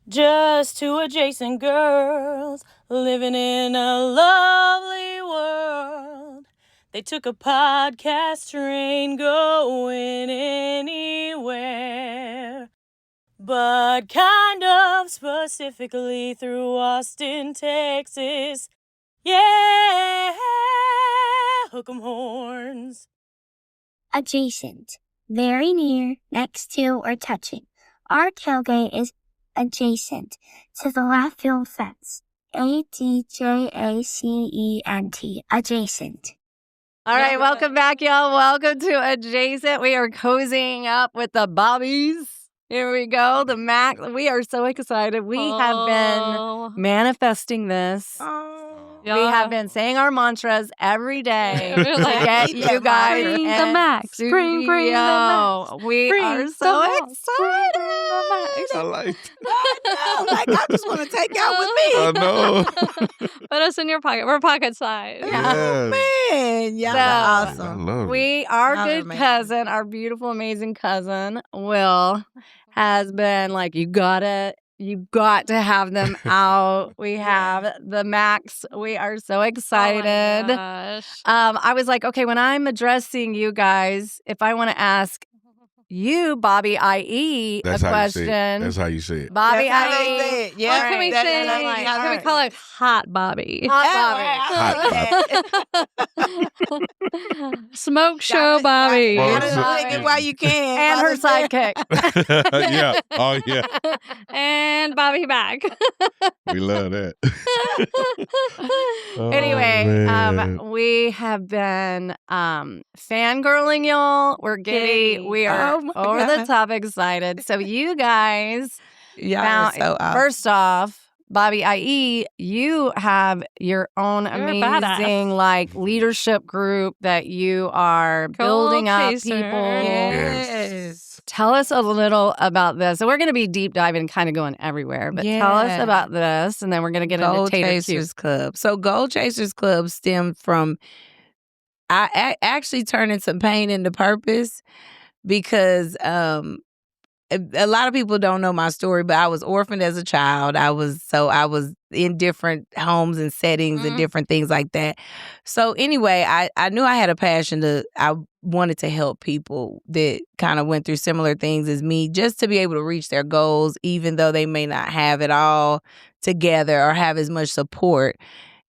Just two adjacent girls living in a lovely world. They took a podcast train going anywhere, but kind of specifically through Austin, Texas. Yeah, hook 'em horns. Adjacent. Very near, next to, or touching. Our tailgate is adjacent to the left field fence. ADJACENT. Adjacent. All right, welcome back, y'all. Welcome to Adjacent. We are cozying up with the Bobbies. Here we go, the Macks. We are so excited. We have been manifesting this. We have been saying our mantras every day to get you guys Bring in the Macks. Bring the Macks. We Bring are the so Macks. excited. I like I just want to take out with me. I know. Put us in your pocket. We're pocket size. Yes. Man, y'all So, are I awesome. love it. We, our Y'all are good amazing. cousin, our beautiful, amazing cousin, Will, has been like, you got to have them out. We have the Macks. We are so excited. Oh my gosh. I was like, okay, when I'm addressing you guys, if I want to ask you, Bobby, IE, That's a how you say it. question. That's how you say it. Bobby, That's how they IE. say it. Yeah. What can we That's say? what I'm Can we call it Hot Bobby? Hot Bobby. Smoke show Bobby. Well, Gotta so- sing it while you can. And her sidekick. Yeah. Oh, yeah. And Bobby back. We love that. Oh, Anyway, man. we have been fangirling y'all. We're giddy. Giddy. We are Oh my over the God. top excited. So you guys, Y'all Now, are so awesome. first off, Bobby IE, you have your own You're amazing badass. like leadership group that you are building up chaser. people. Yes. Tell us a little about this. So we're going to be deep diving and kind of going everywhere, but tell us Yeah. about this, and then we're going to get Gold into Chasers TaterQue's. Club. So Gold Chasers Club stemmed from, I actually turning some pain into purpose because a lot of people don't know my story, but I was orphaned as a child. I was in different homes and settings and different things like that. So anyway, I knew I had a passion I wanted to help people that kind of went through similar things as me, just to be able to reach their goals, even though they may not have it all together or have as much support.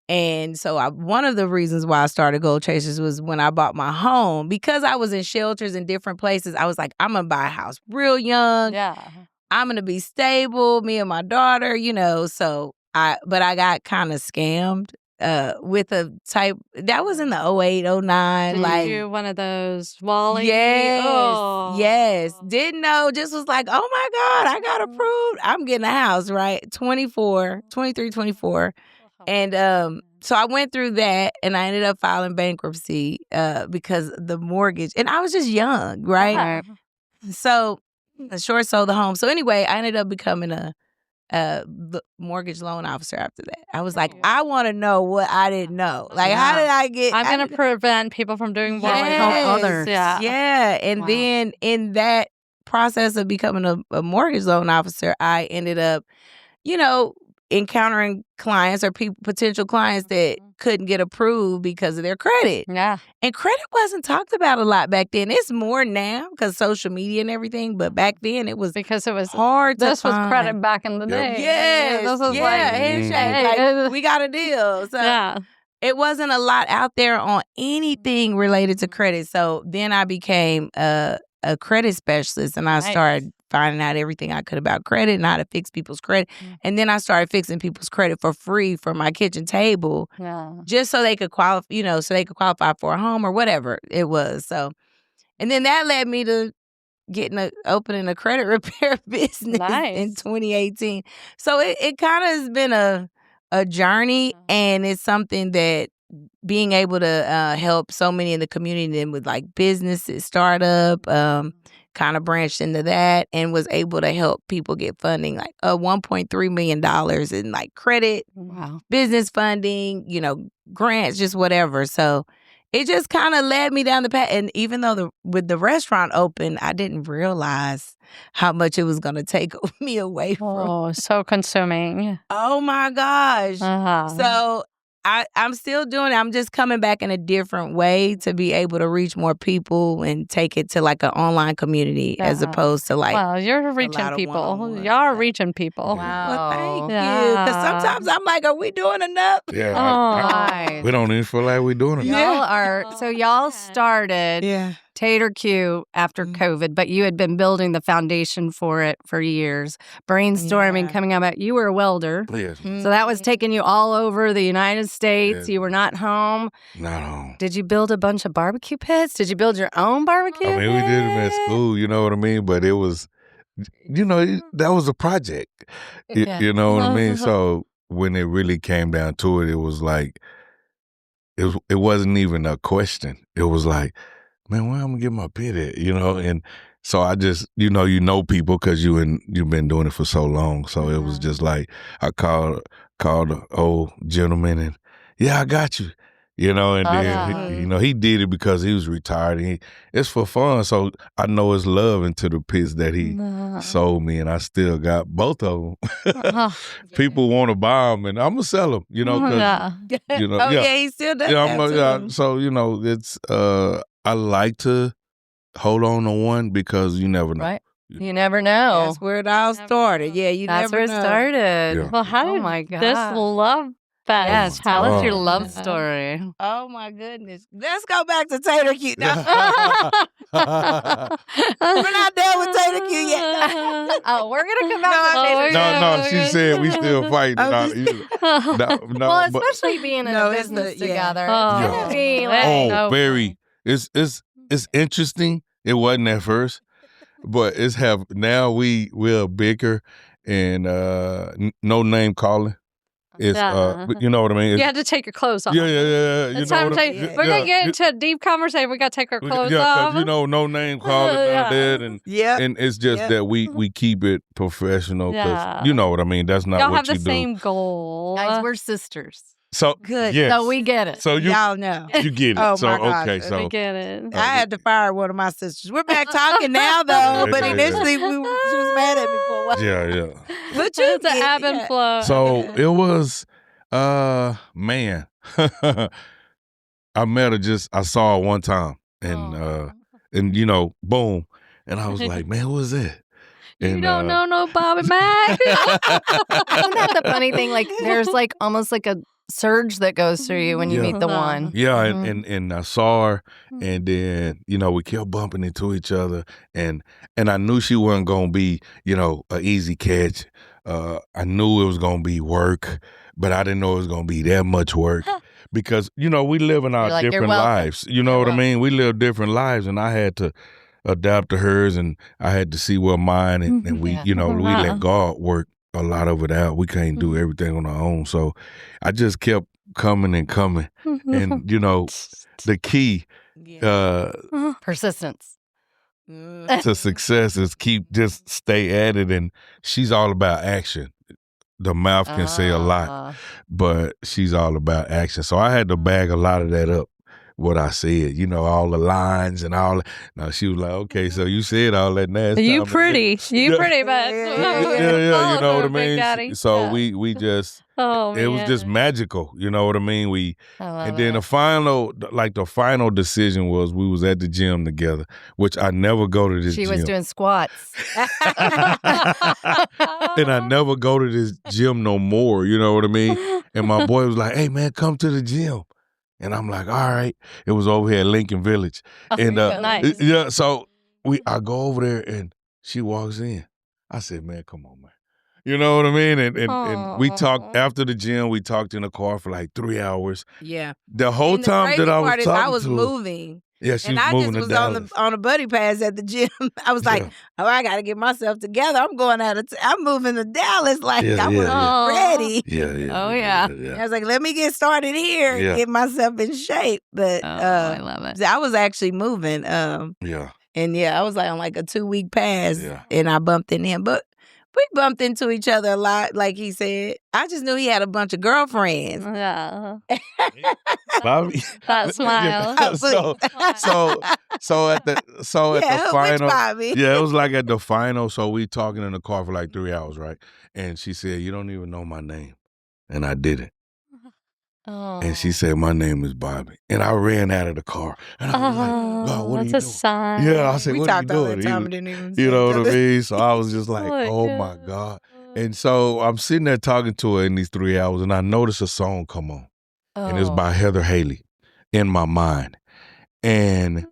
And so one of the reasons why I started Gold Chasers was when I bought my home. Because I was in shelters in different places, I was like, I'm going to buy a house real young. Yeah. I'm going to be stable, me and my daughter, So I got kind of scammed with a type. That was in the 08, 09. Did like, you do one of those Wally? yes, Oh. yes. Didn't know, just was like, oh my God, I got approved. I'm getting a house, right? 23, 24. And so I went through that, and I ended up filing bankruptcy because the mortgage, and I was just young, right? So the short sold the home. So anyway, I ended up becoming a mortgage loan officer after that. I was like, I want to know what I didn't know. Like, how did I get? I'm going to prevent people from doing what Yes. help others. Yeah. Yeah. And Wow. then in that process of becoming a mortgage loan officer, I ended up, encountering clients or potential clients that couldn't get approved because of their credit. Yeah. And credit wasn't talked about a lot back then. It's more now because social media and everything. But back then it was Because it was hard to this was find. credit back in the Yep. day. Yes. This was yeah, like handshake. hey, Like, we got a deal. So yeah. it wasn't a lot out there on anything related to credit. So then I became a credit specialist, and I Nice. started finding out everything I could about credit and how to fix people's credit. And then I started fixing people's credit for free from my kitchen table, Yeah. just so they could qualify for a home or whatever it was. So, and then that led me to opening a credit repair business Nice. in 2018. So it kind of has been a journey, and it's something that being able to help so many in the community and with like businesses, startup, kind of branched into that and was able to help people get funding, like $1.3 million in like credit, Wow. business funding, grants, just whatever. So it just kind of led me down the path. And even though with the restaurant open, I didn't realize how much it was going to take me away from. Oh, so consuming. Oh my gosh. So I'm still doing it. I'm just coming back in a different way to be able to reach more people and take it to like an online community as opposed to like. Well, you're reaching people. Y'all are reaching people. Wow. Well, thank you. Because sometimes I'm like, are we doing enough? Yeah. We don't even feel like we're doing it. Y'all are, so y'all started TaterQ after COVID, but you had been building the foundation for it for years. Brainstorming, coming about, you were a welder. Yes. So that was taking you all over the United States. Yes. You were not home. Not home. Did you build a bunch of barbecue pits? Did you build your own barbecue I mean, we did them at school, you know what I mean? But it was, that was a project. You know what I mean? So when it really came down to it, it was like, it wasn't even a question. It was like, man, where I'm gonna get my pit at, And so I just, you know people because you've been doing it for so long. So it was just like I called the old gentleman and I got you, And then he did it because he was retired. And it's for fun. So I know it's love into the pits that he sold me, and I still got both of them. People want to buy them, and I'm gonna sell them, Cause, he still does. That too. So it's I like to hold on to one because you never know. Right. You never know. That's where it all started. Yeah, That's never where it know. started. Well, how did my God. this love fest? Yes, tell us your Oh. love story. Oh my goodness. Let's go back to TaterQ. No. We're not done with TaterQ yet. Oh, we're gonna come back to No, she said we still fighting. well, especially being in a business together. It's gonna be like very. It's interesting. It wasn't at first, but now we're bigger and no name calling. It's you know what I mean. You had to take your clothes off. Yeah. It's time to take. We're gonna get into a deep conversation. We got to take our clothes off. Because no name calling down there, and it's just that we keep it professional. Cause you know what I mean. That's not Y'all what have you the do. same goal. Guys, we're sisters. So good. Yes. So we get it. So y'all know. You get it. Oh, so my gosh. okay. So We get it. I had to fire one of my sisters. We're back talking now, though. But Yeah. initially, she was mad at me for a while. yeah. But you It's an ebb and flow. So it was, man. I met her I saw her one time, and boom, and I was like, man, who is that? You don't know no Bobby Macks. Isn't that the funny thing? Like, there's like almost like a surge that goes through you when you meet the one. Yeah, and I saw her, and then we kept bumping into each other, and I knew she wasn't gonna be an easy catch. I knew it was gonna be work, but I didn't know it was gonna be that much work because we live in our different lives. You know what I mean? We live different lives, and I had to adapt to hers, and I had to see where mine, and we we let God work a lot of it out. We can't do everything on our own, so I just kept coming and coming, and the key Persistence. to success is just stay at it, and she's all about action. The mouth can say a lot, but she's all about action. So I had to bag a lot of that up. What I said, all the lines and all. Now she was like, "Okay, so you said all that nasty." You pretty, but yeah, you know what I mean. So we just, it was just magical, you know what I mean. And then the final decision was we was at the gym together, which I never go to this. She gym. was doing squats, and I never go to this gym no more. You know what I mean. And my boy was like, "Hey man, come to the gym." And I'm like, all right. It was over here at Lincoln Village. And nice. Yeah, so I go over there and she walks in. I said, man, come on, man. You know what I mean? And we talked after the gym, we talked in the car for like 3 hours. Yeah. The whole time that I was talking I was to moving. Yeah, she and was I moving just to was Dallas. on the buddy pass at the gym. I was like, I got to get myself together. I'm going I'm moving to Dallas. Like, I wasn't ready. Yeah. I was like, let me get started here and get myself in shape. But I love it. I was actually moving. Yeah. And I was like on like a 2-week pass and I bumped into him. But we bumped into each other a lot, like he said. I just knew he had a bunch of girlfriends. Yeah. Bobby. That smile. So at the Which final, Bobby? yeah, it was like at the final. So we talking in the car for like 3 hours, right? And she said, "You don't even know my name," and I didn't. Oh. And she said, "My name is Bobby," and I ran out of the car. And I was like, "God, what are you that's a doing?" sign. Yeah, I said, We "What are you talked all doing?" that time and didn't even You say know each what I other. mean? So I was just like, my "Oh my God!" And so I'm sitting there talking to her in these 3 hours, and I noticed a song come on, and it's by Heather Haley, "In My Mind," and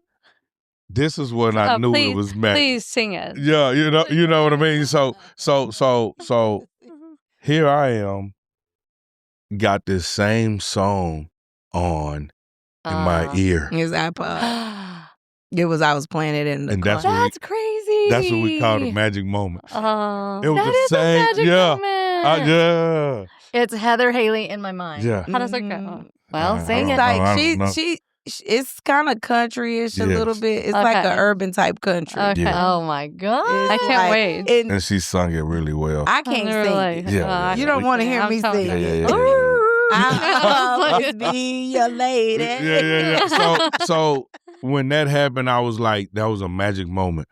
this is when I knew it was Mack. Please sing it. Yeah, you know what I mean. So here I am, got this same song on in my ear, His iPod. It was, I was playing it in the and car. That's crazy. that's what we call a magic moment. It was That the is a same, magic moment. yeah, It's Heather Haley in my mind. yeah. How does it go? Mhm. Well, I sing don't it. know. Like I don't know. she it's kind of countryish a Yes. little bit. It's like Okay. an urban type country. Okay. Yeah. Oh my God. I can't wait. And she sung it really well. I can't sing it. Yeah. You don't want to hear I'm me telling sing Yeah, it. yeah, yeah. I'll always be your lady. Yeah. So when that happened, I was like, that was a magic moment,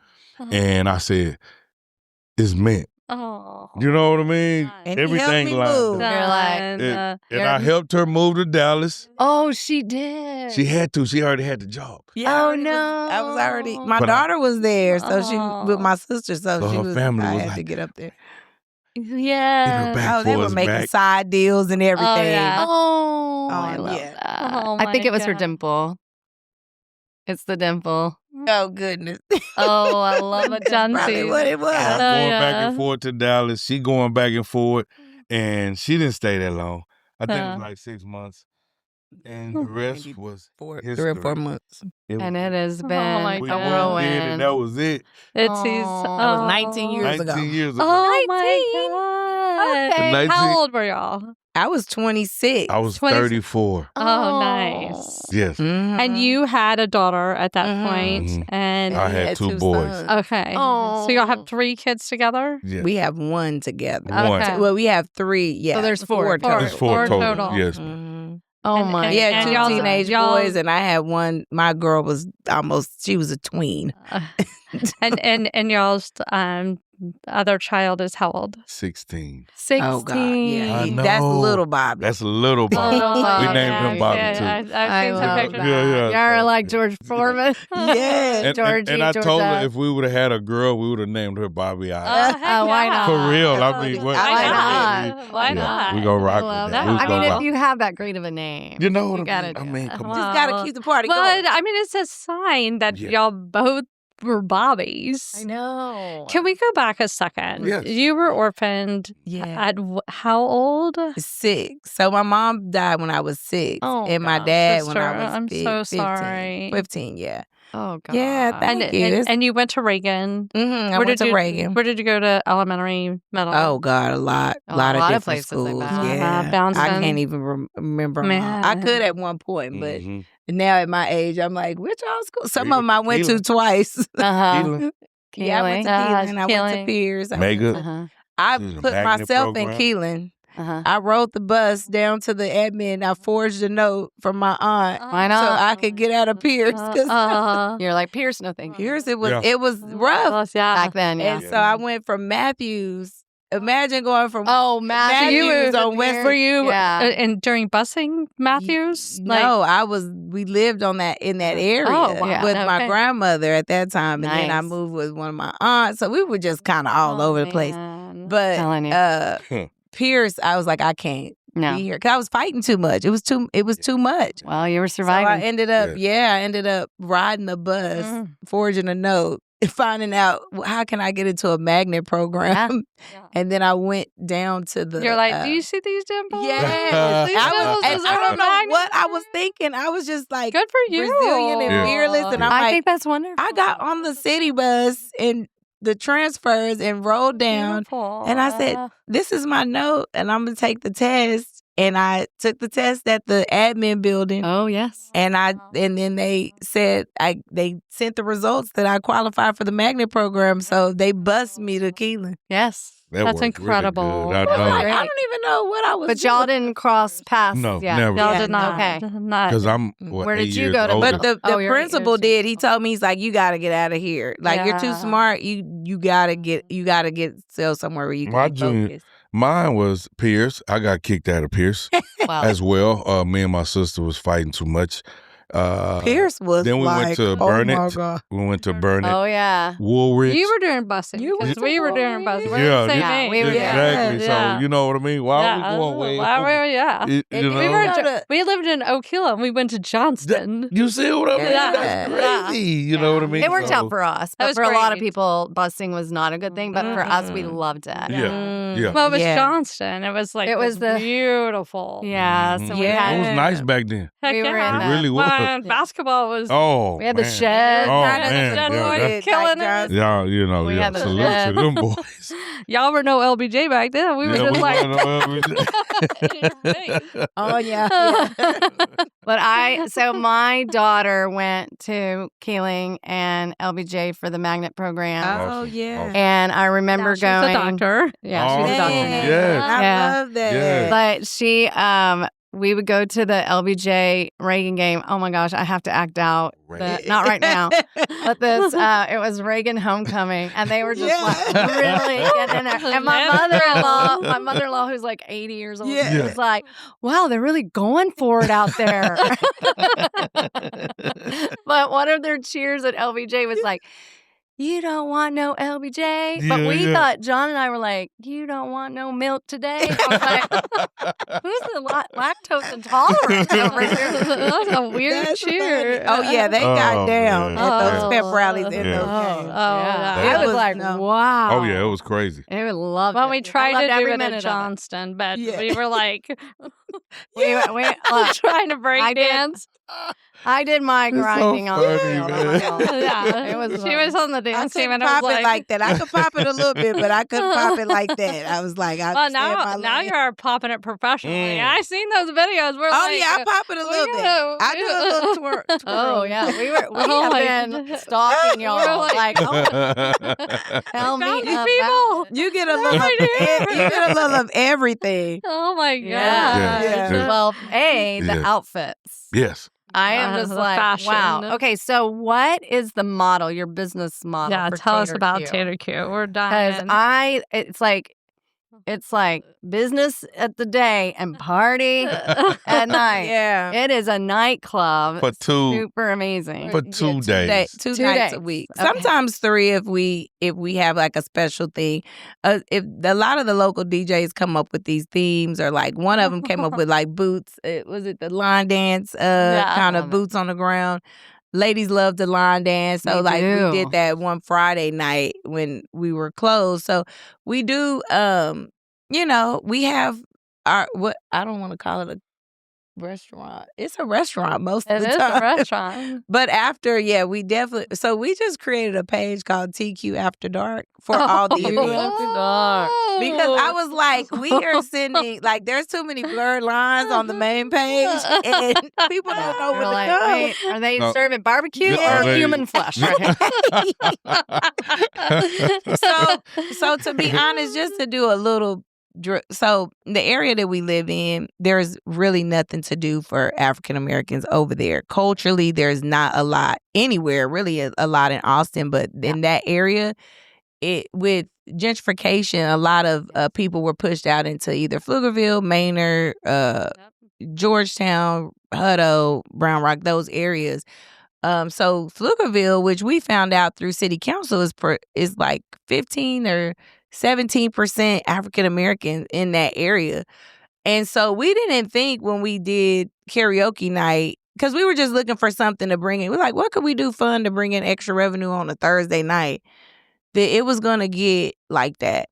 and I said, "It's meant." Oh. You know what I mean? And he Everything helped me lined move. up. You're like, And I helped her move to Dallas. Oh, she did. She had to. She already had the job. Yeah, Oh, I was already. no. My But daughter was there, so she Oh. with my sister, so So she her was. family I was had to like, get up there. Get her Yeah. back Oh, they for were us, making Mack. side deals and everything. yeah. Oh, Oh, I love yeah. that. Oh, I think my it was her God. dimple. It's the dimple. Oh goodness. Oh, I love a That's probably Johnson. what it was. I'm Oh, going back yeah. and forth to Dallas. She going back and forth, and she didn't stay that long. I think it was like 6 months, and the rest Maybe was 3 or history. 4 months. And it has Oh, been my we a God. moved in, and whirlwind. that was it. It's Oh. his. That was 19 years ago. 19 years ago. Oh my 19? God. Okay. 19 How old were y'all? I was 26. I was 20 34. Oh, nice. Yes, Mhm. And you had a daughter at that Mhm. point, Mhm. and I he had two boys. sons. okay. Oh. So y'all have 3 kids together. yes. We have one together. One. Okay. Well, we have 3. Yeah. there's 4. Four. total. It's 4 Four total. total. Yes. Mhm. Oh And- my and- Yeah, and 2 y'all- teenage y'all- boys, and I had one. My girl was she was a tween. and y'all's other child is how old? 16. 16. Oh God, yeah, I that's know. little Bobby. That's a little Bobby. Oh, we named him Bobby yeah, too. I've I seen some love pictures. that. Yeah. You're like George Foreman. Yeah. Georgie, and I told her Georgia. if we would have had a girl, we would have named her Bobby. Oh, heck why yeah. not? For real. I mean, what? Why not? Why Yeah, not? we gonna rock I love with that. that. We I gonna mean, if rock. you have that great of a name, You know what you I gotta mean? I do mean, that. come on. Just gotta keep the party But going. I mean, it's a sign that Yeah. y'all both were Bobbies. I know. Can we go back a second? Yes. You were orphaned Yeah. at how old? 6. So my mom died when I was 6, Oh, and my gosh, dad when sister, I was I'm so 15. sorry. 15, yeah. Oh God. Yeah, thank you. And you went to Reagan. I went to Reagan. Where did you go to elementary, middle? Oh God, a lot A lot of lot of different places schools. like that. Yeah, Bouncing. I can't even remember. 'em all. I Man. could at one point, but Mhm. now at my age, I'm like, which all school? Some We of them I went to Keelan. twice. Uh-huh. Keelan. Yeah, I went to Keelan. Keelan. I went to Keelan. Pierce. Mega. Uh-huh. I This is a put magnet myself program. in Keelan. Uh-huh. I rode the bus down to the admin. I forged a note from my aunt Why so not? I could get out of Pierce because You're like Pierce, no thank you. Pierce Yeah. it was rough. Back then, yeah. And so I went from Matthews. Imagine going from Oh, Matthews Matthews on on West. Were you Yeah. and during busing, Matthews? No, we lived in that area Oh, wow. with my Okay. grandmother at that time. And then I Nice. moved with one of my aunts. So we were just kind of all over the place. Man. But Telling you. Pierce, I was like, I can't No. be here. Because I was fighting too much. It was too much. Well, you were So I surviving. ended up riding the bus, forging a note, finding out how can I get into a magnet program. Yeah. And then I went down to the You're like, do you see these dimples? Yes. These I dimples was, and deserve I don't a know magnet? what I was thinking. I was just like Good for you. resilient and Yeah. fearless. And I'm I like, think that's wonderful. I got on the city bus and the transfers and rolled down. Beautiful. And I said, this is my note and I'm going to take the test. And I took the test at the admin building. Oh, yes. And then they said they sent the results that I qualified for the magnet program. So they bused me to Keelan. Yes. That That's worked incredible. Really good. I I'm know. like, I don't even know what I was But doing. y'all didn't cross paths. No, yet. never. Y'all Yeah, did not. okay. Not. Because I'm Where 8 did you years go to- older. But the Oh, you're 8 principal years did. He told me, he's like, you got to get out of here. Like, you're too Yeah. smart. You gotta get sell somewhere where you My can be junior- focused. Mine was Pierce. I got kicked out of Pierce Wow. as well. Me and my sister was fighting too much. Pierce was then we went like, to oh Burnett. my God. We went to Burnett, Oh yeah. Woolrich. You were doing busing You because were we were doing busing. We're Yeah, the same yeah, age. we were doing- Exactly. Yeah. So you know what I mean? Why are we going way over? Yeah. You And know? We, were know the- we lived in Oak Hill and we went to Johnston. You see what I mean? Yeah. That's Yeah. crazy. You know what I mean? It worked So- out for us, That but was for a lot of great. people, busing was not a good thing. But for us, we loved it. Yeah. Yeah. Well, it was Yeah. Johnston. It was like It was the- beautiful. Yeah, so we Yeah. It was had nice back then. Heck We were yeah. in It really was. When basketball was Oh, we had the man. shed. Oh, kind of man. dead Yeah, boys that- killing Like it. Y'all, you know, We yeah. had the Salute shed. to them boys. Y'all were no LBJ back then. We were Yeah, just we like. were Oh, yeah. But so my daughter went to Keeling and LBJ for the magnet program. Oh, yeah. Awesome. And I remember She's a going. doctor. Yeah, Oh, she's a doctor. Man, now. Yes. I Yeah. love that. Yes. But we would go to the LBJ Reagan game. Oh my gosh, I have to act out. Not right now. But this, it was Reagan homecoming, and they were just like really getting in there. And my mother-in-law, who's like 80 years old, Yeah. was like, "Wow, they're really going for it out there." But one of their cheers at LBJ was like, "You don't want no LBJ." But Yeah, we yeah. thought, John and I were like, "You don't want no milk today." I was like, who's the lactose intolerant over here? That's a weird That's cheer. funny. Oh, yeah, they got Oh, down man. at those Oh. pep rallies in Yeah. those Oh, games. yeah. yeah. It was was like, no- wow. Oh, yeah, it was crazy. And we loved Well, it. we I tried loved to do every it minute at of Johnston, but Yeah. we were like We look, trying to break I did- dance. I did my It's so grinding on the funny, field. man. Yeah, It was she was on the I dance team, couldn't and I pop was it like that. I could pop it a little bit, but I couldn't pop it like that. I was like, I Well, said my now lane. you're popping it professionally. Mm. I seen those videos. We're Oh, like, yeah, I pop it a little bit. yeah, I do a little twirl. Oh yeah, we Oh, have my been goodness. stalking We're y'all. like- Tell me Found these about people. it. You get a little, Right here. you get a little of everything. Oh my god. Yeah. Yeah. Well, the Yeah. outfits. Yes. I am just the like, fashion. wow. Okay, so what is the model, your business model? Yeah, for tell us about TaterQ? TaterQ. We're Because dying. it's like business at the day and party at night. Yeah. It is a nightclub. For two Super amazing. for 2 days. Two 2 nights days. a week. Okay. Sometimes 3 if we have like a special thing. If a lot of the local DJs come up with these themes, or like one of them came up with like boots. Was it the line dance kind love of it. boots on the ground? Ladies love to line dance, so We like do. we did that one Friday night when we were closed. So we do. We have our what I don't want to call it a restaurant. It's a restaurant most of It the is time. a restaurant. But after, we definitely. So we just created a page called TQ After Dark for all the events. Because I was like, we are sending, like, there's too many blurred lines on the main page, and people don't know You're where like, to go. wait, are they No. serving barbecue Yeah, or are they- human flesh? So to be honest, just to do a little. So the area that we live in, there's really nothing to do for African Americans over there. Culturally, there's not a lot anywhere, really a lot in Austin, but in that area, with gentrification, a lot of people were pushed out into either Pflugerville, Maynard, Georgetown, Hutto, Brown Rock, those areas. So Pflugerville, which we found out through city council, is like 15 or 17% African American in that area. And so we didn't think when we did karaoke night, because we were just looking for something to bring in. We're like, what could we do fun to bring in extra revenue on a Thursday night? That it was going to get like that.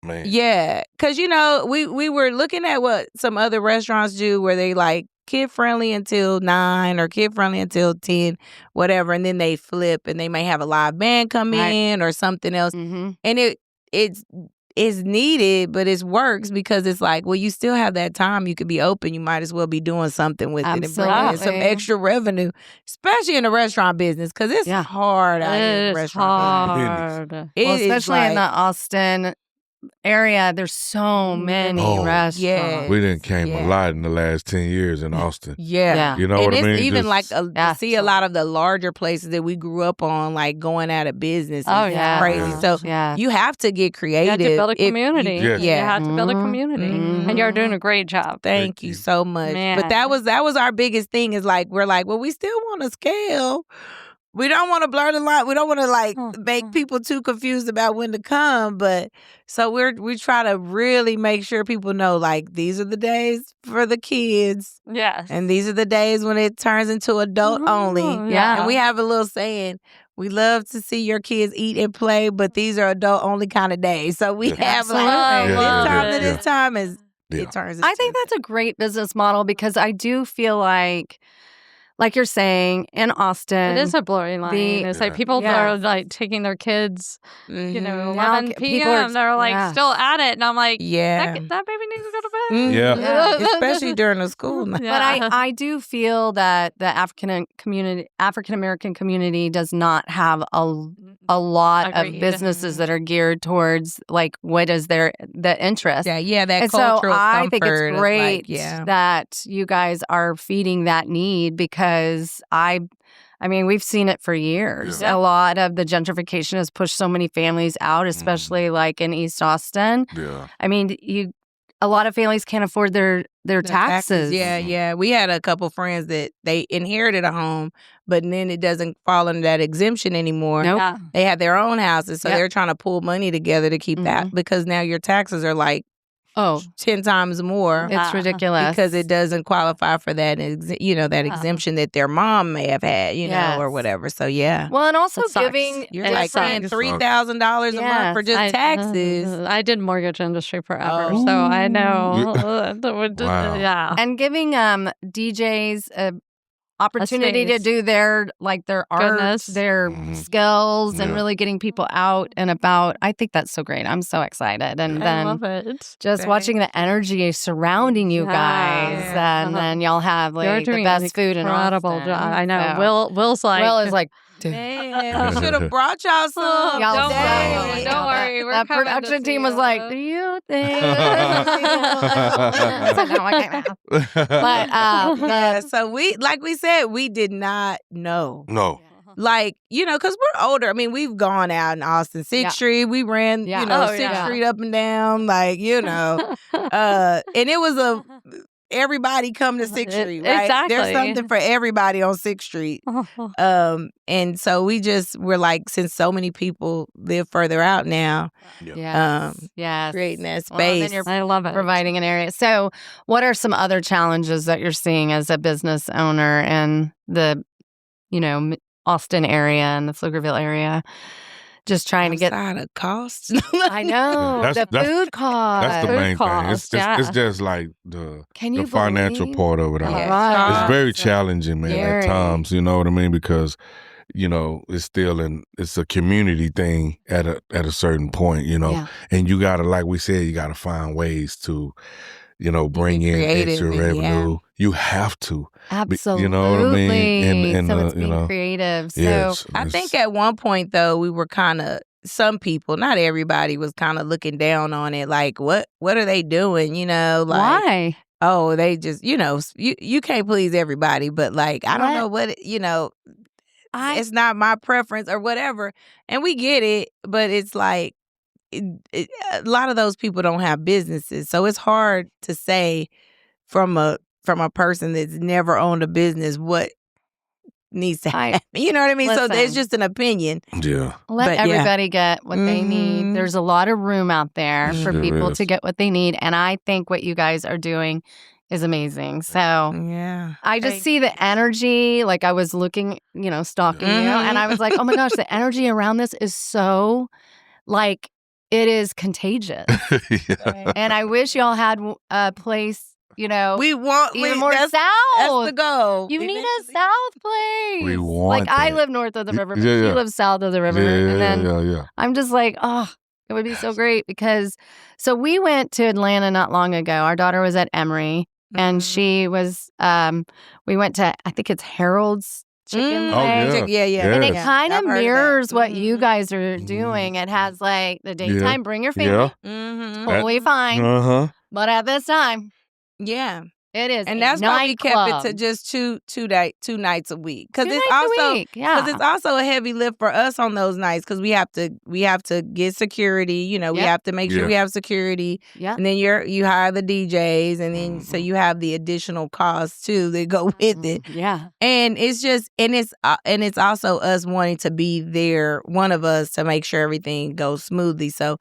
Man. Yeah. Because, we were looking at what some other restaurants do where they like kid friendly until 9 or kid friendly until 10, whatever. And then they flip and they may have a live band come in or something else. Mm-hmm. And it's needed, but it works because it's like, well, you still have that time. You could be open. You might as well be doing something with it and bringing in some Absolutely. extra revenue, especially in the restaurant business, because it's hard out here in the It's restaurant business. hard. It Well, is especially in the like- Austin area, there's so many Oh, restaurants. yeah. We didn't came Yeah. a lot in the last 10 years in Austin. Yeah. You know and what I it's mean? even Just- like to see a lot of the larger places that we grew up on, like going out of business. Oh, It's yeah. crazy. So Yeah. you have to get You creative. have to build a if you- community. Yes. You Yeah. have to build a community. Mhm. And you're doing a great job. Thank you so much. Man. But that was our biggest thing is like, we're like, well, we still want to scale. We don't want to blur the line. We don't want to like make people too confused about when to come. But so we try to really make sure people know like these are the days for the kids. Yes. And these are the days when it turns into adult only. Yeah. And we have a little saying, we love to see your kids eat and play, but these are adult only kind of days. So we have like Absolutely. this Love time it. to this time is Yeah. it turns I think that's a great business model because I do feel like you're saying, in Austin. It is a blurry line. It's like people that are like taking their kids, you know, Mhm. 11 Now, p.m. people are- they're like yeah. still at it. And I'm like, Yeah. that baby needs to go to bed. Mhm. Yeah. Especially during the school night. But I do feel that the African American community does not have a lot Agreed. of businesses that are geared towards like what is the interest. Yeah, that And so cultural I think comfort it's of, great like, that you guys are feeding that need because I mean, we've seen it for years. Yeah. A lot of the gentrification has pushed so many families out, especially like in East Austin. Yeah. I mean, a lot of families can't afford their taxes. Yeah. We had a couple friends that they inherited a home, but then it doesn't fall under that exemption anymore. Nope. Yeah. They had their own houses, so Yep. they're trying to pull money together to keep that because now your taxes are like Oh, 10 times more it's ridiculous. because it doesn't qualify for that, that exemption that their mom may have had, Yes. or whatever. So yeah, Well, and also It sucks. giving you're It like paying sucks. $3,000 a month for just taxes. I did mortgage industry forever, Oh. so I know. Wow. Yeah. and giving DJs a opportunity to space. do their art, Goodness. their Mhm. skills, and Yeah. really getting people out and about. I think that's so great. I'm so excited. And I then love it. just watching the energy surrounding you guys, Yeah. and then y'all have You're like the doing best an food in incredible Austin. job. I know. So, Will's like, Will is like, Man, we should have brought y'all some. Oh, y'all don't say, worry, you don't know, worry, we're that coming to production see team was you. like, do you think? I said, no, I can't. But Yeah, so like we said, we did not know. No. Like, because we're older. I mean, we've gone out in Austin, 6th Yeah. Street. We ran, Yeah. 6th yeah. Street up and down, like, and it was everybody come to 6th Street, right? Exactly. There's something for everybody on 6th Street. And so we're like, since so many people live further out now, Yes. creating that Well, then space. you're I love it. providing an area. So, what are some other challenges that you're seeing as a business owner in the, Austin area and the Pflugerville area? Just trying to get. Outside of costs. I know That's- the food cost. That's the Food main thing. costs, It's just like the Can you financial believe? part of it all. Yeah. Right. It's very challenging, man, Very. at times, you know what I mean? Because, it's still it's a community thing at a certain point, Yeah. and you gotta, like we said, you gotta find ways to, bring in creative extra and, revenue. You have to. Absolutely. You know what I mean? And, so it's being you creative. So yes. I it's- think at one point though, we were kind of some people, not everybody, was kind of looking down on it. Like, what are they doing? Like, why? oh, they just, you can't please everybody, but like, I don't know what, it's not my preference or whatever. And we get it, but it's like, a lot of those people don't have businesses. So it's hard to say from a person that's never owned a business what needs to happen. You know what I mean? So Listen. it's just an opinion. Yeah. Let But, yeah. everybody get what they Mhm. need. There's a lot of room out there for There people is. to get what they need. And I think what you guys are doing is amazing. So Yeah. I just see the energy. Like I was looking, stalking you, and I was like, oh my gosh, the energy around this is so like it is contagious. Yeah. And I wish y'all had a place, We want even more that's, south. that's the goal. You need a south place. We want like I that. live north of the river, but Yeah, she yeah. lives south of the river. Yeah, and then yeah. I'm just like, oh, it would be so great because we went to Atlanta not long ago. Our daughter was at Emory and she was we went to I think it's Harold's chicken Oh, leg. yeah. Yeah. And it Yes. kind of I've heard of that. mirrors what you Mhm. guys are doing. It has like the daytime, bring your Yeah. family. Mm-hmm. Totally fine. Uh-huh. But at this time, Yeah. it is And a that's why we kept it nightclub. to just two nights a week. Because 2 it's nights a also week. Yeah. because it's also a heavy lift for us on those nights because we have to get security. You know, we Yep. have to make sure Yeah. we have security. Yeah. And then you hire the DJs, and then so you have the additional costs too that go with it. Yeah. And it's just and it's also us wanting to be there, one of us, to make sure everything goes smoothly. So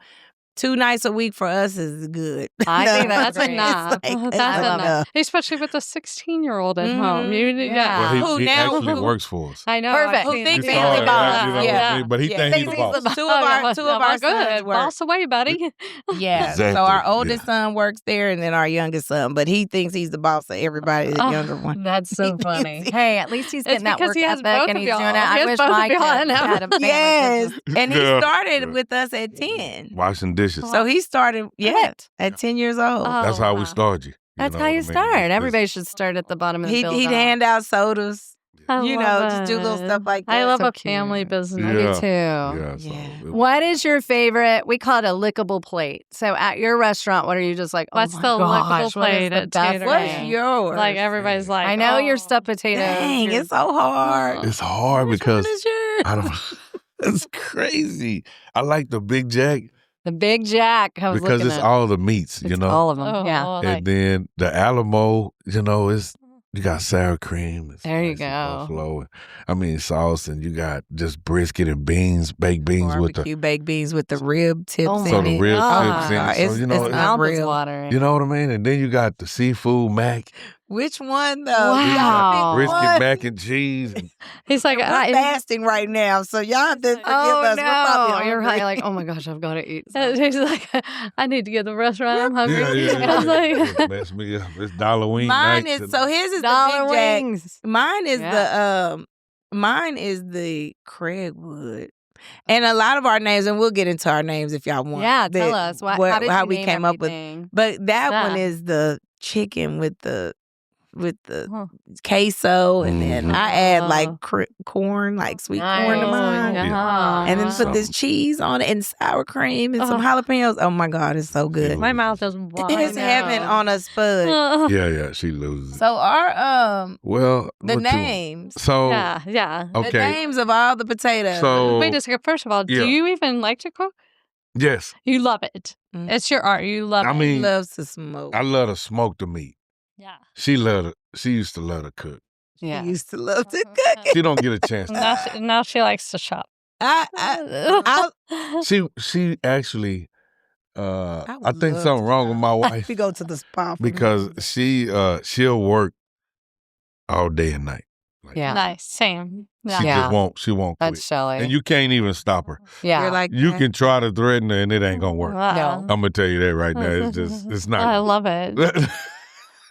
2 nights a week for us is good. I think that's That's great. enough. It's That's love enough. Especially with a 16-year-old at home. Mhm. Yeah. Well, Who he now- actually who- works for us. I know. Perfect. I've Who seen thinks the he's family the boss. boss. You know what I mean? But he Yeah. thinks he's the Thinks he's boss. the boss. Two of our Well, sons good. work. Boss away, buddy. Yeah. Exactly. So our oldest Yeah. son works there, and then our youngest son. But he thinks he's the boss of everybody, the Oh, younger one. That's so funny. Hey, at least he's It's getting that because work he has ethic both and of he's y'all. doing it. He I has wish both my of y'all kids now. had a family Yes. business. And he Yeah. started with us at 10. Washing dishes. So he started, at 10 years old. That's how we wow. start you. That's know how what you I mean? start. It's- Everybody should start at the bottom of the He'd build-up. hand out sodas. I You love know, just do little it. stuff like that. I love So a family cute. business. I do Yeah. too. Yeah. So Yeah. What is your favorite? We call it a lickable plate. So at your restaurant, what are you just like? Oh What's my the lickable gosh, what is plate the at best Tater? What's thing? yours? Like everybody's like, I know your oh. stuffed potatoes. Dang, your- it's so hard. It's hard Which because one is yours? I don't. It's crazy. I like the Big Jack the Big Jack. I was because looking it's at all the meats, it's you know. all of them. Oh, yeah. like, And then the Alamo, you know, you got sour cream. And There you spicy go. Buffalo, and, I mean sauce, and you got just brisket and beans, baked beans with the. Barbecue baked beans with the rib tips Oh in So my the it. rib God. tips in it. So It's- you know, it's Mouth is unreal. watering. you know what I mean. And then you got the seafood mac, Which one though? Wow. You gotta pick brisket one. mac and cheese. And, he's like, We're fasting right now, so y'all have to forgive Oh us. We're probably no! You're hungry. right. Like, oh my gosh, I've got to eat. something. he's like, I need to get to the restaurant. I'm hungry. I was like, It messed me up. It's Halloween Mine night. is so his is Dollar the Big Jack. wings. Mine is the Craigwood. And a lot of our names, and we'll get into our names if y'all want. Yeah, tell that- us how did how you we name came up with. everything? But that one Yeah. is the chicken with the Huh. queso, and then Mhm. I add like Oh. corn, like sweet Nice. corn to Oh, mine. yeah. And then put So- this cheese on it and sour cream and some Oh. jalapenos. Oh my God, it's so good. My mouth is watering. It's heaven know. on a spud. Yeah, she loses. So our Well, the what you- names. So Yeah. The okay, names of all the potatoes. so Wait a second. First of all, yeah. do you even like to cook? yes, You love it. Mm. It's your art. You love I it. mean, loves to smoke. I love to smoke the meat. Yeah. She used to love to cook. Yeah. She used to love to cook. She don't get a chance. Now she likes to shop. I She actually, I would think love something to wrong with my wife we go to the spa for because she'll work all day and night. Like, Yeah. Nice. Same. Yeah. She Yeah. just won't. She won't quit. That's Shelly. And you can't even stop her. yeah. You're like You that. can try to threaten her, and it ain't gonna work. Wow. I'm gonna tell you that right now. It's I not. love it.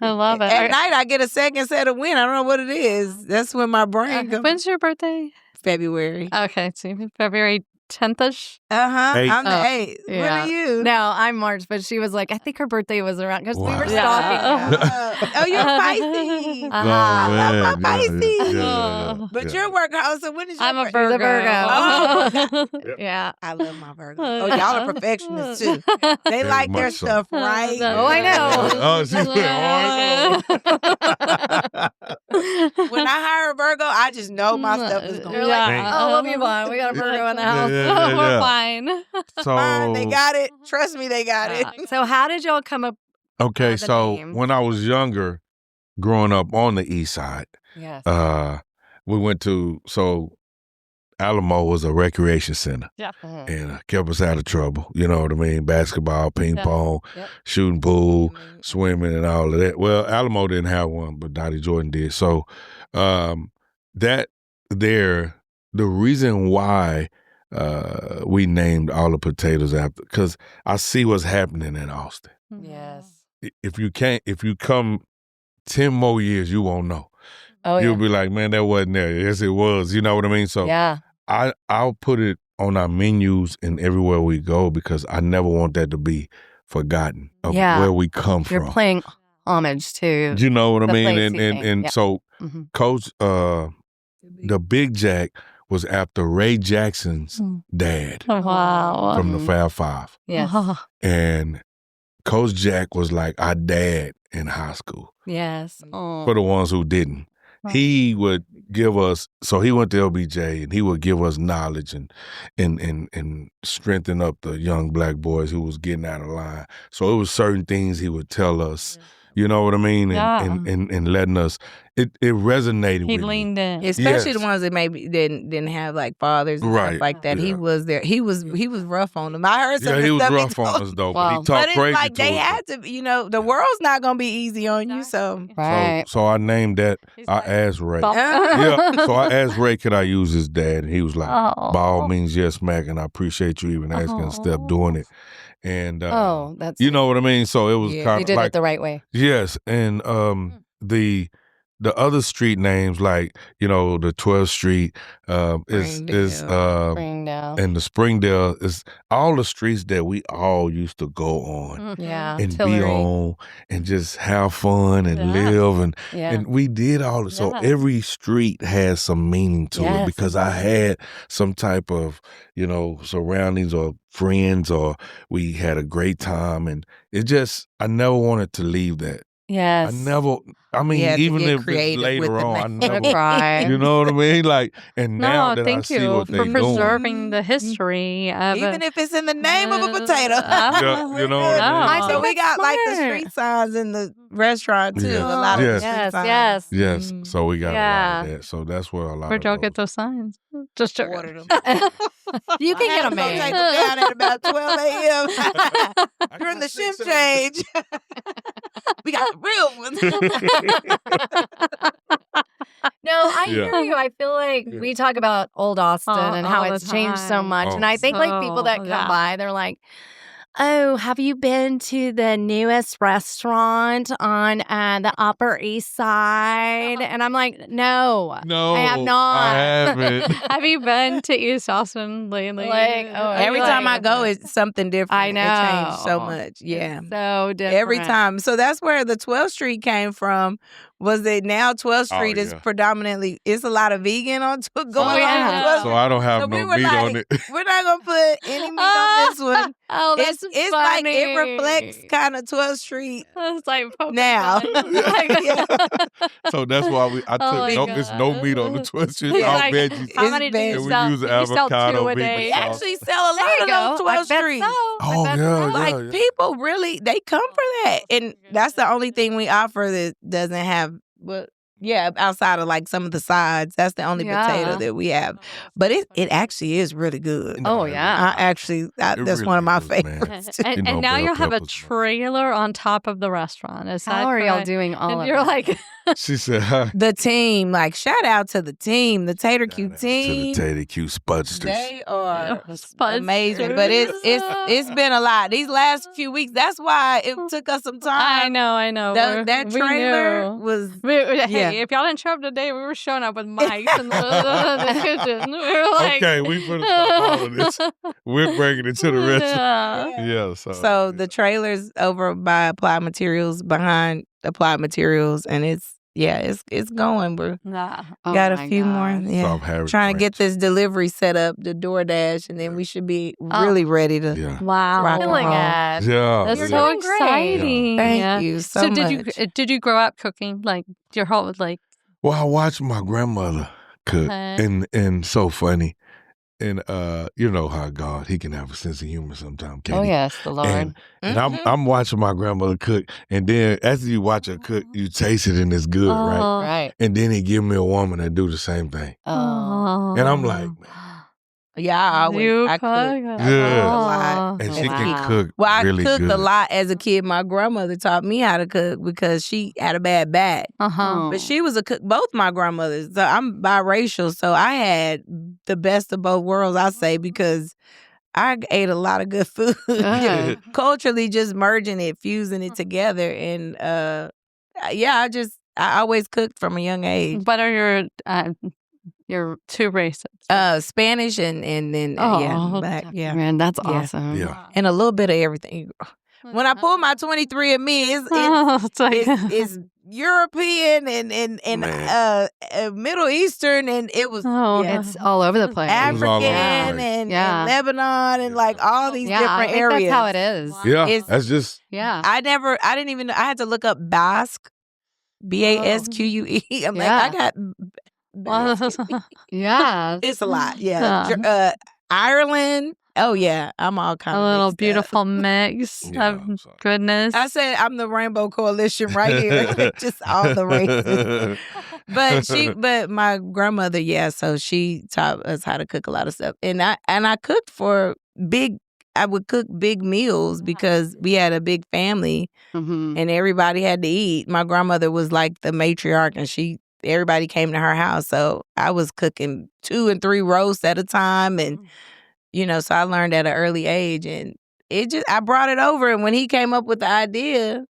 I love it. At night I get a second set of wind. I don't know what it is. That's when my brain comes. When's your birthday? February. Okay, so February 10th-ish. Uh-huh. Eight. I'm the Oh, 8th. What yeah. are you? No, I'm March, but she was like, I think her birthday was around because we Wow. were Yeah. stalking. Oh, you're Pisces. Uh-huh. I love man, my Pisces. Oh. But your work, so when is your I'm a birthday? Virgo. Oh. Yeah. I love my Virgos. Oh, y'all are perfectionists too. They Very like their much so. stuff right. Oh, I know. Oh, she went hard. When I hire a Virgo, I just know my stuff is going You're to like, Thank oh, what do you want? We got a Virgo in the house. Yeah. We're fine. So fine. They got it. Trust me, they got it. So how did y'all come up? okay. the So names. when I was younger, growing up on the east side, Yes. we went to Alamo was a recreation center Mhm. and kept us out of trouble. You know what I mean? Basketball, ping Yeah. pong, Yep. shooting pool, swimming, and all of that. Well, Alamo didn't have one, but Dottie Jordan did. So that there, the reason why we named all the potatoes after, because I see what's happening in Austin. Yes. If you come 10 more years, you won't know. Oh, You'll yeah. be like, man, that wasn't there. Yes, it was. You know what I mean? So Yeah. I'll put it on our menus and everywhere we go because I never want that to be forgotten of Yeah. where we come You're from. playing homage to. You know what I the mean? place And you and, think. and Yep. so Mhm. Coach the Big Jack was after Ray Jackson's dad Wow. from the Fab Five. Yes. And Coach Jack was like our dad in high school. Yes. Oh. For the ones who didn't. He would give us, so he went to LBJ and he would give us knowledge and strengthen up the young black boys who was getting out of line. So it was certain things he would tell us, you know what I mean? And letting us, it resonated He with leaned me. in. Especially the ones that maybe didn't have like fathers and stuff like that. Yeah. He was there. He was rough on them. I heard some of the he was stuff rough told. on us though, Wow. but he But talked it's crazy like to they us. had to, the world's not gonna be easy on you. So Right. So I named that, I asked Ray. Bump. Yeah, so I asked Ray, could I use his dad? And he was like, Oh. by all means, yes, Mac, and I appreciate you even asking and step doing it. And That's you know what I mean? So it was Yeah. kind you of did like, it the right way. yes, and the other street names, like, the 12th Street is Springdale. and the Springdale is all the streets that we all used to go on Yeah. and Tillery. be on and just have fun and live and we did all of it. So every street has some meaning to it because I had some type of, surroundings or friends, or we had a great time, and I never wanted to leave that. Yes. Even get if it's creative with later the on, I name. never, Cry. you know what I mean? Like, and now No, that thank I see you what for they're doing. preserving the history of even it. if it's in the name of a potato. Yeah, you know what I mean? So we got like the smart. street signs in the restaurant too. Yes. A lot of the Yes. street Yes, signs. yes. Yes, so we got a lot Yeah. of that. So that's where a lot Where'd of y'all get those signs? Just joking. Ordered them. You can get I them had to go take made. them down at about 12 a.m. during the shift change. We got the real ones. No, I Yeah. hear you. I feel like we talk about old Austin and how all the it's changed so time. much. Oh. And I think like people that come by, they're like, oh, have you been to the newest restaurant on the Upper East Side? And I'm like, no. No, I have not. I haven't. Have you been to East Austin lately? Like, oh, Every like- time I go, it's something different. I know. It changed so much. Yeah. So different. Every time. So that's where the 12th Street came from. Was that now 12th Street is yeah. predominantly, it's a lot of vegan on going on yeah. 12th So I don't have So no we were meat like, on it. We're not going to put any meat on this one. Oh, that's It's funny. like it reflects kind of 12th Street It's like now. Yeah. So that's why I Oh my took it's no meat on the God. 12th Street. It's All like, veggies. how It's many do veg. you And we sell? use You sell avocado, 2 a vegan day. We sauce. actually sell a There lot you of go. those I 12th bet Street. so. Oh, I bet yeah, so. Like people really, they come for that. And that's the only thing we offer that doesn't have, outside of like some of the sides. That's the only potato that we have. But it actually is really good. Oh, yeah. That's really one of my is, man. favorites. And, You know, now bell you have a peppers, man. trailer on top of the restaurant. How are y'all doing all And of you're that? like, She said, hi. The team, like shout out to the team, the TaterQ To the team. TaterQue's Spudsters. They are Spudsters. amazing, but it's been a lot these last few weeks. That's why it took us some time. I know. That We trailer knew. was Hey, if y'all didn't show up today, we were showing up with mics in the kitchen. We were like, Okay, we put all of this. We're bringing it to the restaurant. Yeah. Yeah, so the trailer's over by Applied Materials, behind Applied Materials, and it's going. We're Nah. Oh got a my few more. gosh. Yeah. South Harris Trying to get Branch. this delivery set up, the DoorDash, and then we should be really ready to. Yeah. Wow. Rock and Killing roll. it. Yeah. That's You're so doing great. exciting. Thank Yeah. you so So much. did you grow up cooking like your whole like? Well, I watched my grandmother cook, Okay. and so funny. And you know how God, he can have a sense of humor sometimes. Oh, yes, the Lord. And I'm watching my grandmother cook, and then after you watch her cook, you taste it and it's good, right? Right. And then he give me a woman that do the same thing, Oh. and I'm like, Yeah, I cook. Yeah. A lot. and she Wow. can cook Well, I really cooked good. a lot as a kid. My grandmother taught me how to cook because she had a bad back. Oh. But she was a cook. Both my grandmothers. So I'm biracial, so I had the best of both worlds. I say because I ate a lot of good food. Uh-huh. Culturally, just merging it, fusing it together, and I always cooked from a young age. What are your two races? Spanish and then black. Yeah, Man, that's Yeah. awesome. Yeah. and a little bit of everything. When I pull my 23andMe, It's like, it's European and Middle Eastern, and it was It's all over the place. African all over the place. and Yeah. Lebanon and like all these I different think areas. that's how it is. Yeah, It's- that's just Yeah. I didn't even know. I had to look up Basque, BASQUE. I'm like, Yeah. I got Basque. Yeah. It's a lot. Yeah. Ireland. Oh yeah, I'm all kind A of little mixed up. beautiful mix Yeah, of I'm sorry. goodness. I said I'm the Rainbow Coalition right here. Just all the races. But my grandmother, so she taught us how to cook a lot of stuff. And I cooked I would cook big meals because we had a big family Mhm. and everybody had to eat. My grandmother was like the matriarch and everybody came to her house. So I was cooking 2 and 3 roasts at a time and so I learned at an early age and I brought it over. And when he came up with the idea,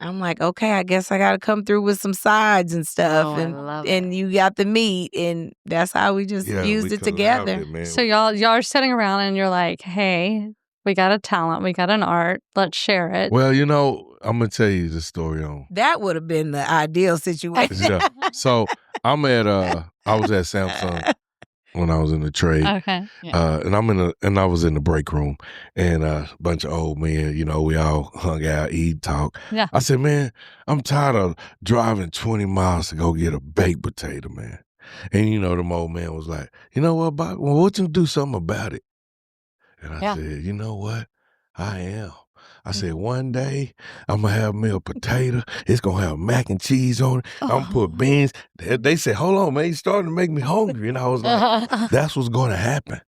I'm like, okay, I guess I got to come through with some sides and stuff. Oh, I love and it. you got the meat. And that's how we just fused we it together. collabed it, man. So y'all are sitting around and you're like, hey, we got a talent, we got an art, let's share it. Well, I'm gonna tell you the story on. That would have been the ideal situation. Yeah. So I was at Samsung when I was in the trade. Okay. And I was in the break room and a bunch of old men, we all hung out, eat, talk. Yeah. I said, man, I'm tired of driving 20 miles to go get a baked potato, man. And the old man was like, you know what, Bob? Well, what you do something about it? And I said, you know what? I am. I said, one day I'm going to have me a potato. It's going to have mac and cheese on it. I'm going to put beans. They said, hold on, man. You're starting to make me hungry. And I was like, that's what's going to happen.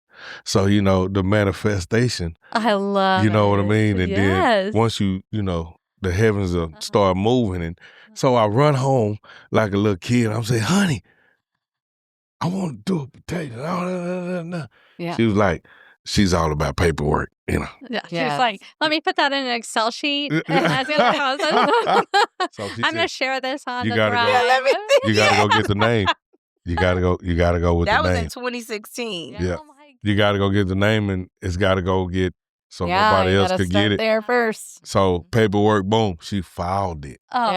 So, the manifestation, I love you know what I it. mean? And then once the heavens start moving. And so I run home like a little kid. I'm saying, honey, I want to do a potato. Yeah. She was like, she's all about paperwork, Yeah. Yes. She's like, let me put that in an Excel sheet. So she I'm gonna said, share this on you the gotta drive. go- Yeah, let me see. you gotta go get the name. You gotta go with That the was name. in 2016. Yeah. Oh my You gotta go get the name and it's gotta go get so nobody you else gotta could start get it. there first. So paperwork, boom, she filed it. Oh.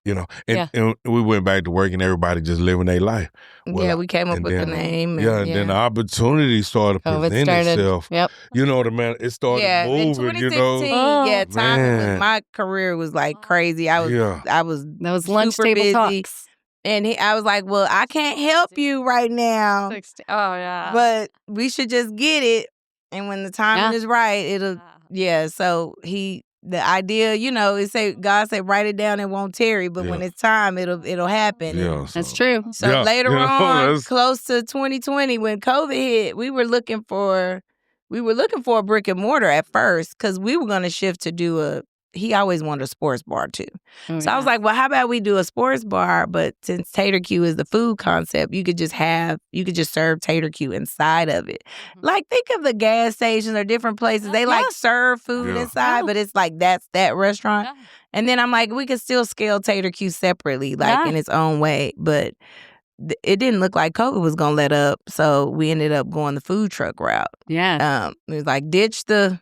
Yeah. And we went back to work and everybody just living their life. Well, Yeah, we came up and with then, the name. And then the opportunity started to COVID present started. itself. Yep. You know what I mean? It started in moving, 2016, Oh, time man. was, my career was like crazy. I was That was lunch super table busy. talks. And I was like, well, I can't help you right now, 60. Oh yeah. but we should just get it. And when the timing is right, it'll, so the idea, it say, God said, write it down, it won't tarry. But when it's time, it'll happen. Yeah, That's true. So later on, that's- close to 2020, when COVID hit, we were looking for a brick and mortar at first because we were going to shift to do he always wanted a sports bar too. Oh, So I was like, well, how about we do a sports bar? But since TaterQ is the food concept, you could just serve TaterQ inside of it. Like think of the gas stations or different places. They like serve food inside, but it's like that's that restaurant. Yeah. And then I'm like, we could still scale TaterQ separately, like in its own way. But it didn't look like COVID was gonna let up. So we ended up going the food truck route. Yeah. It was like ditch the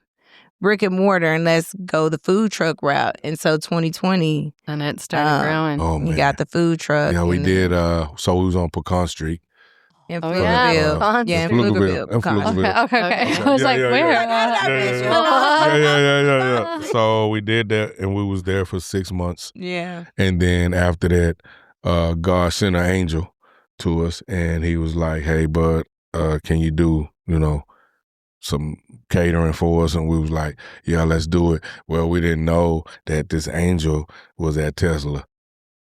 brick and mortar and let's go the food truck route. And so 2020, And it started growing. Oh, we man. got the food truck. Yeah, we and- did. So we was on Pecan Street. In Oh, Pflugerville. yeah. Yeah, in Pflugerville. Pflugerville. In Pflugerville. Okay. I was like, Yeah, where? Yeah. So we did that, and we was there for 6 months. Yeah. And then after that, God sent an angel to us, and he was like, "Hey, bud, can you do some catering for us?" And we was like, "Yeah, let's do it." Well, we didn't know that this angel was at Tesla.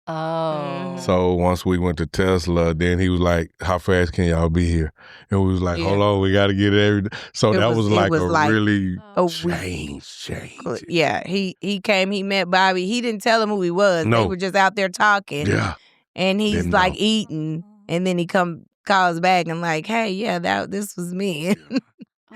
Oh. So once we went to Tesla, then he was like, "How fast can y'all be here?" And we was like, "Hold on, we got to get everything." So It that was- was it like was a like really a week. change. Yeah, he came, he met Bobby. He didn't tell him who he was. No. They were just out there talking. Yeah. And he's Didn't like know. eating. And then he calls back and like, hey, yeah, this was me.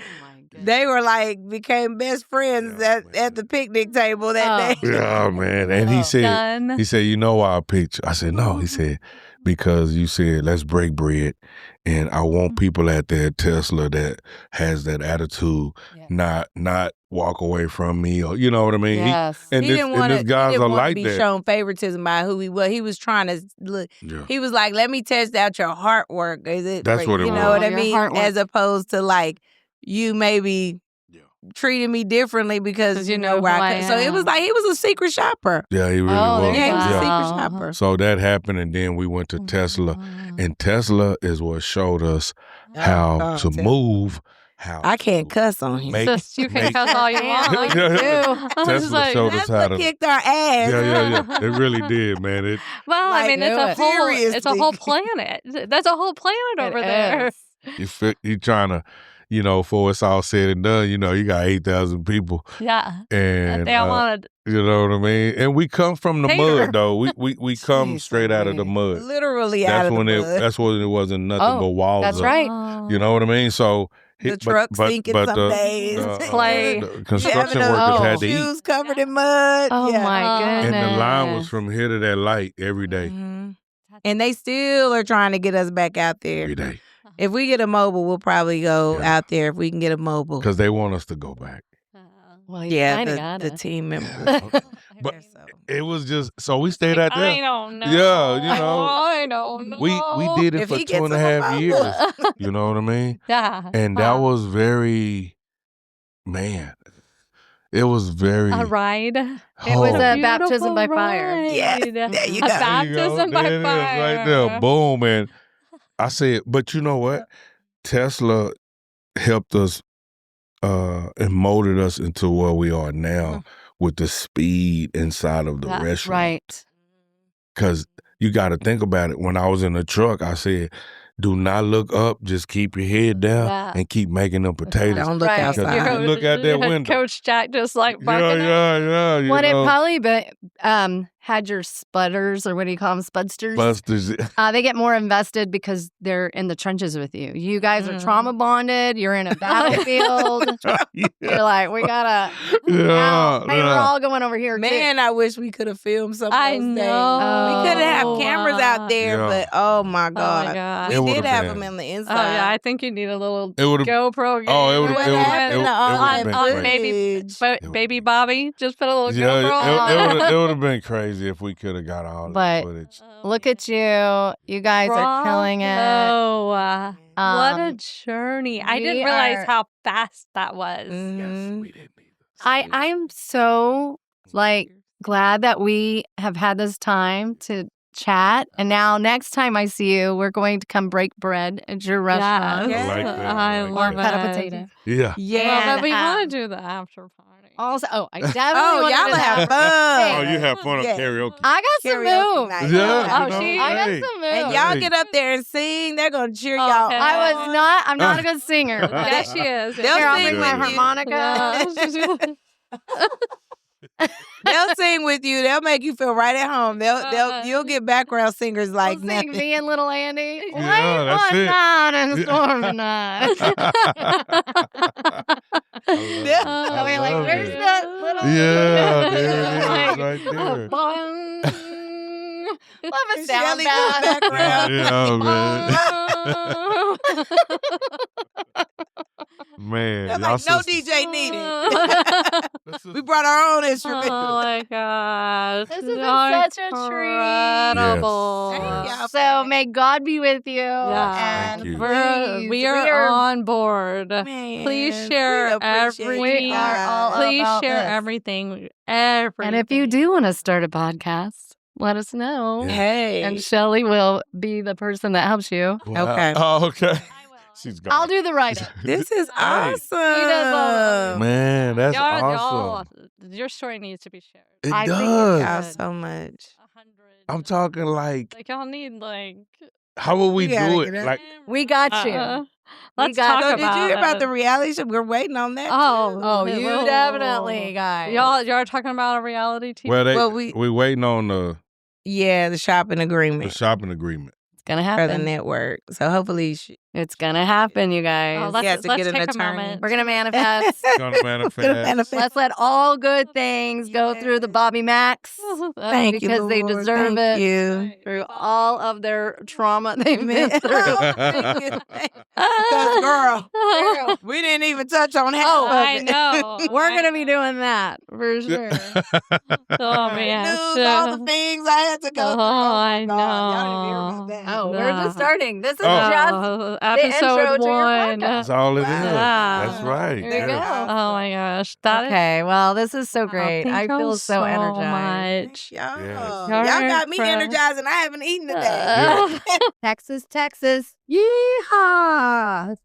Oh my goodness. They were like, became best friends Yeah, man. at the picnic table that day. Yeah, man. And he Done. said, "You know why I picked you?" I said, "No." He said, "Because you said, let's break bread. And I want people at that Tesla that has that attitude, Yeah. not walk away from me, or you know what I mean. Yes. And He didn't want these guys to are like be that. shown favoritism by who he was. He was trying to look. Yeah. He was like, "Let me test out your heart work." Is it? That's what it you was. know what I Your mean? heart work. As opposed to like you maybe treating me differently because you know where I come. So it was like he was a secret shopper. Yeah, he really Oh, was. there Yeah, he was a Wow. secret shopper. So that happened, and then we went to Tesla, and Tesla is what showed us how to Tesla. move. How I can't to cuss on here. make- Sis, you can make- cuss all you want. Yeah, Yeah. you do. Tesla showed us how Tesla to. kicked our ass. Yeah. It really did, man. It Well, Like, I mean, it's do a it. whole Seriously. planet. That's a whole planet over there. you trying to, before it's all said and done, you got 8,000 people, Yeah. and They all wanted. you know what I mean. And we come from the Tater. mud, though. We come Jeez, straight out of the man. mud. Literally out That's of the when mud. That's when it wasn't nothing Oh, but walls. that's up. right. You know what I mean? So The truck sinking some days. Clay. the construction Having workers those had to eat, shoes covered in mud. Oh Yeah. my and goodness. the line was from here to that light every day. Mhm. And they still are trying to get us back out there. Every day, If we get a mobile, we'll probably go Yeah. out there if we can get a mobile. because they want us to go back. Well, you Yeah, kinda the gotta. team members. But They're so- it was just so we stayed out I there. don't know. Yeah, you know. I don't know. We did it If for he gets 2.5 a years. mobile. You know what I mean? Yeah. And that was very, man. It was very. A ride. It was Oh. a baptism by fire. Yeah, there you A go. There you go. baptism by There it is, fire. right there. Boom, man. I said, but you know what? Tesla helped us and molded us into where we are now with the speed inside of the That's restaurant. right. Because you got to think about it. When I was in the truck, I said, do not look up. Just keep your head down Yeah. and keep making them potatoes. Don't look Right. outside. You look out that window. Coach Jack just like Yeah, barking. yeah. You What it know, probably had your sputters, or what do you call them, spudsters? Busters. They get more invested because they're in the trenches with you. You guys are trauma bonded. You're in a battlefield. You're like, we gotta. Now, hey, we're all going over here. too. Man, I wish we could have filmed some of I those things. know. We could have cameras out there, Yeah. but oh my Oh God. my God. It We would've did have been- them in the Oh inside. yeah, I think you need a little It would've- GoPro. Oh, it would've- What it would've- happened it to all would've that been on great. baby, footage? baby Bobby. Just put a little Yeah, GoPro. it would have been crazy if we could have got all But- that footage. Look at you. You guys are killing it. Oh, what a Um, journey! I we didn't realize are- how fast that was. Mhm. We didn't either. I'm so glad that we have had this time to chat. And now next time I see you, we're going to come break bread at your restaurant. Yes. I like that. I I like love Or cut a it. potato. Yeah. Yeah. Well, but we and, want to do the after party. Also, I definitely Oh, want to y'all do that. have fun. Oh, you have fun Yeah. at karaoke. I got some Karaoke moves. night. Yeah, Oh, you know, she- I got hey. some moves. And y'all Hey. get up there and sing. They're going to cheer Oh, y'all hell. I on. was not. I'm not a good singer. Yeah, she is. They'll Here, I'll sing bring my with you. harmonica. They'll sing with you. They'll make you feel right at home. You'll get background singers like We'll sing nothing. me and Little Andy. Yeah, that's One it. night and stormy night. I'll be like, where's that little? Yeah, there it is, Like, right there. bong. Love a sound Shelly in the bath. background. Man, They're y'all like, no sisters- DJ needed. We brought our own instrument. Oh my gosh. This has been such a treat. Incredible. Thank y'all. So may God be with you. Yeah. And Thank you. please, We are on board. Man, Please we share appreciate everything. you guys. Please about share this. everything. And if you do want to start a podcast, let us know. Yeah. Hey. And Shelly will be the person that helps you. Wow. Okay. Oh, okay. She's gone. I'll do the write-up. This is awesome. does all Man, that's y'all, awesome. your story needs to be shared. It I think it does. Y'all Good. so much. 100. I'm talking like, y'all need like. how will we We gotta do get it? up. Like, We got you. Let's got- talk So about did you hear about it. the reality show? We're waiting on that. Oh, Oh, it you will. definitely, guys. Y'all are talking about a reality TV. well, Well, we we- waiting on the Yeah, the shopping agreement shopping agreement. It's going to for the happen. network. So hopefully It's gonna happen, you guys. Oh, let's, You have to let's get an take a attorney. moment. We're gonna manifest. Gonna manifest. Let's let all good things go through the Bobbie Macks. Thank you, because they Lord. deserve Thank it. You. Through all of their trauma they've been through. Because, girl, we didn't even touch on half of I it. know. We're gonna be doing that for sure. Oh man. News, all the things I had to go through. Oh, my I God. Y'all didn't hear about that. Oh, we're just starting. This is Oh. just Oh, the intro episode to your 1. podcast. That's all it is. Wow. That's right. There you go. Oh my gosh. That is Okay, well, this is so great. Thank I feel y'all so energized. much. Y'all. Yes. Y'all You're got me fresh. energized and I haven't eaten today. Texas, Texas. Yeehaw!